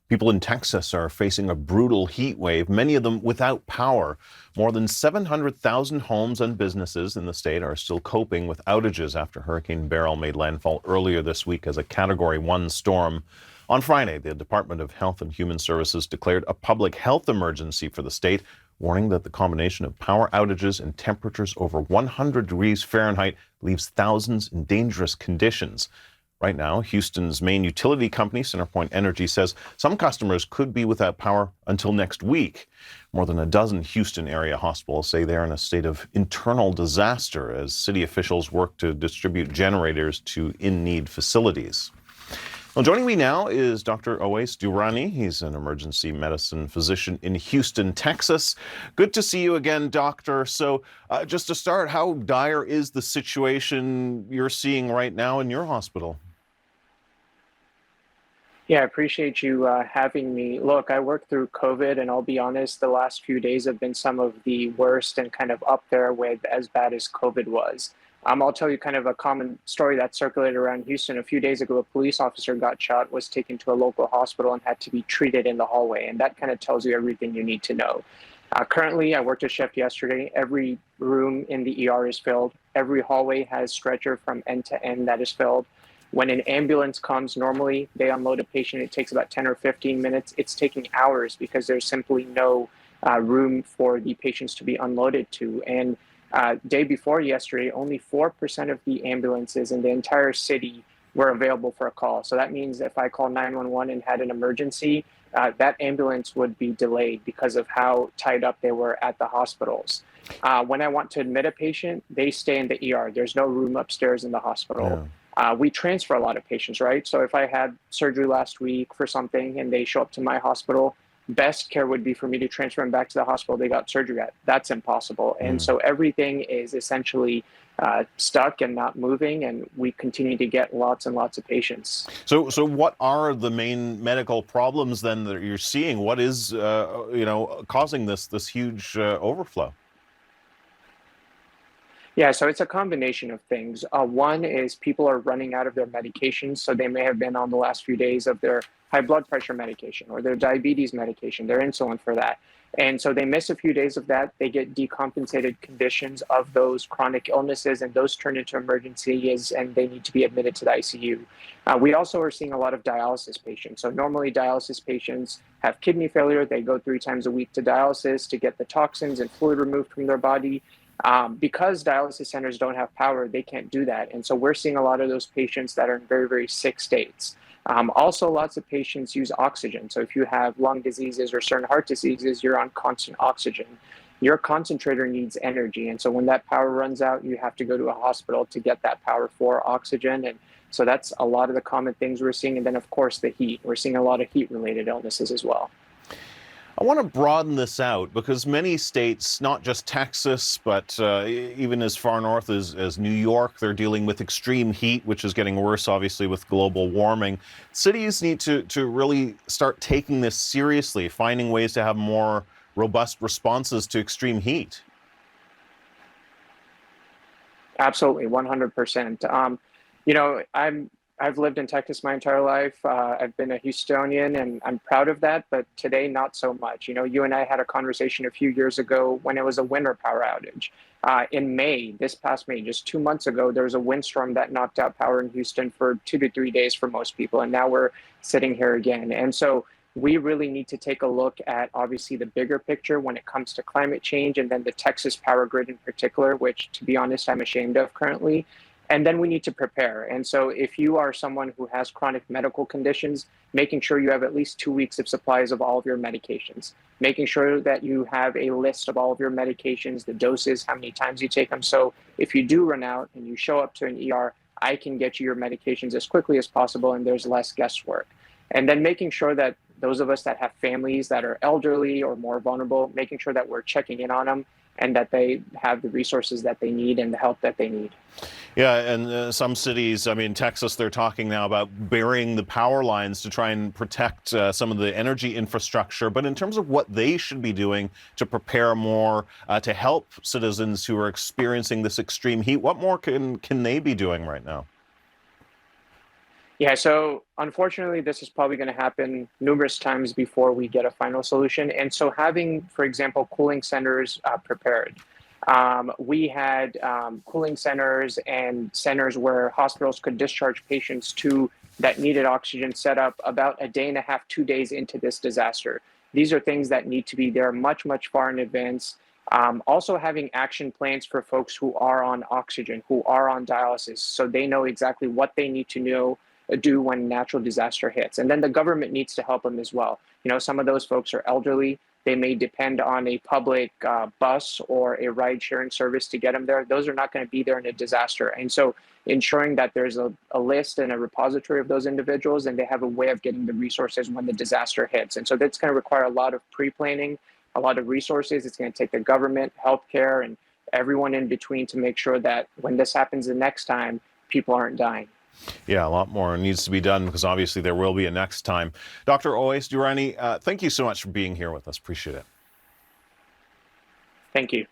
People in Texas are facing a brutal heat wave, many of them without power. More than 700,000 homes and businesses in the state are still coping with outages after Hurricane Beryl made landfall earlier this week as a Category 1 storm. On Friday, the Department of Health and Human Services declared a public health emergency for the state, warning that the combination of power outages and temperatures over 100 degrees Fahrenheit leaves thousands in dangerous conditions. Right now, Houston's main utility company, CenterPoint Energy, says some customers could be without power until next week. More than a dozen Houston area hospitals say they're in a state of internal disaster as city officials work to distribute generators to in-need facilities. Well, joining me now is Dr. Durrani. He's an emergency medicine physician in Houston, Texas. Good to see you again, doctor. So just to start, how dire is the situation you're seeing right now in your hospital? Yeah, I appreciate you having me. Look, I worked through COVID, and I'll be honest, the last few days have been some of the worst and kind of up there with as bad as COVID was. I'll tell you kind of a common story that circulated around Houston. A few days ago, a police officer got shot, was taken to a local hospital, and had to be treated in the hallway. And that kind of tells you everything you need to know. Currently, I worked a shift yesterday. Every room in the ER is filled. Every hallway has stretcher from end to end that is filled. When an ambulance comes, normally they unload a patient. It takes about 10 or 15 minutes. It's taking hours because there's simply no room for the patients to be unloaded to. And day before yesterday, only 4% of the ambulances in the entire city were available for a call. So that means if I call 911 and had an emergency, that ambulance would be delayed because of how tied up they were at the hospitals. When I want to admit a patient, they stay in the ER. There's no room upstairs in the hospital. Yeah. We transfer a lot of patients, right? So if I had surgery last week for something and they show up to my hospital, best care would be for me to transfer them back to the hospital they got surgery at. That's impossible. And so everything is essentially stuck and not moving, and we continue to get lots and lots of patients. So what are the main medical problems then that you're seeing? What is, causing this huge overflow? Yeah, so it's a combination of things. One is people are running out of their medications. So they may have been on the last few days of their high blood pressure medication or their diabetes medication, their insulin for that. And so they miss a few days of that. They get decompensated conditions of those chronic illnesses, and those turn into emergencies, and they need to be admitted to the ICU. We also are seeing a lot of dialysis patients. So normally dialysis patients have kidney failure. They go 3 times a week to dialysis to get the toxins and fluid removed from their body. Because dialysis centers don't have power, they can't do that. And so we're seeing a lot of those patients that are in very, very sick states. Also, lots of patients use oxygen. So if you have lung diseases or certain heart diseases, you're on constant oxygen. Your concentrator needs energy. And so when that power runs out, you have to go to a hospital to get that power for oxygen. And so that's a lot of the common things we're seeing. And then, of course, the heat. We're seeing a lot of heat-related illnesses as well. I want to broaden this out because many states, not just Texas, but even as far north as New York, they're dealing with extreme heat, which is getting worse, obviously, with global warming. Cities need to really start taking this seriously, finding ways to have more robust responses to extreme heat. Absolutely, 100%. I've lived in Texas my entire life. I've been a Houstonian, and I'm proud of that. But today, not so much. You and I had a conversation a few years ago when it was a winter power outage. In May, this past May, just 2 months ago, there was a windstorm that knocked out power in Houston for 2 to 3 days for most people. And now we're sitting here again. And so we really need to take a look at, obviously, the bigger picture when it comes to climate change, and then the Texas power grid in particular, which, to be honest, I'm ashamed of currently. And then we need to prepare. And so if you are someone who has chronic medical conditions, making sure you have at least 2 weeks of supplies of all of your medications, making sure that you have a list of all of your medications, the doses, how many times you take them. So if you do run out and you show up to an ER, I can get you your medications as quickly as possible, and there's less guesswork. And then making sure that those of us that have families that are elderly or more vulnerable, making sure that we're checking in on them and that they have the resources that they need and the help that they need. Yeah, and some cities, Texas, they're talking now about burying the power lines to try and protect some of the energy infrastructure. But in terms of what they should be doing to prepare more, to help citizens who are experiencing this extreme heat, what more can they be doing right now? Yeah, so unfortunately, this is probably going to happen numerous times before we get a final solution. And so, having, for example, cooling centers prepared. We had cooling centers and centers where hospitals could discharge patients to that needed oxygen set up about a day and a half, 2 days into this disaster. These are things that need to be there much far in advance. Also, having action plans for folks who are on oxygen, who are on dialysis, so they know exactly what they need to know do when natural disaster hits. And then the government needs to help them as well. You know, some of those folks are elderly. They may depend on a public bus or a ride sharing service to get them there. Those are not going to be there in a disaster. And so ensuring that there's a list and a repository of those individuals and they have a way of getting the resources when the disaster hits. And so that's going to require a lot of pre-planning, a lot of resources. It's going to take the government, healthcare, and everyone in between to make sure that when this happens the next time, people aren't dying. Yeah, a lot more needs to be done because obviously there will be a next time. Dr. Durrani, thank you so much for being here with us. Appreciate it. Thank you.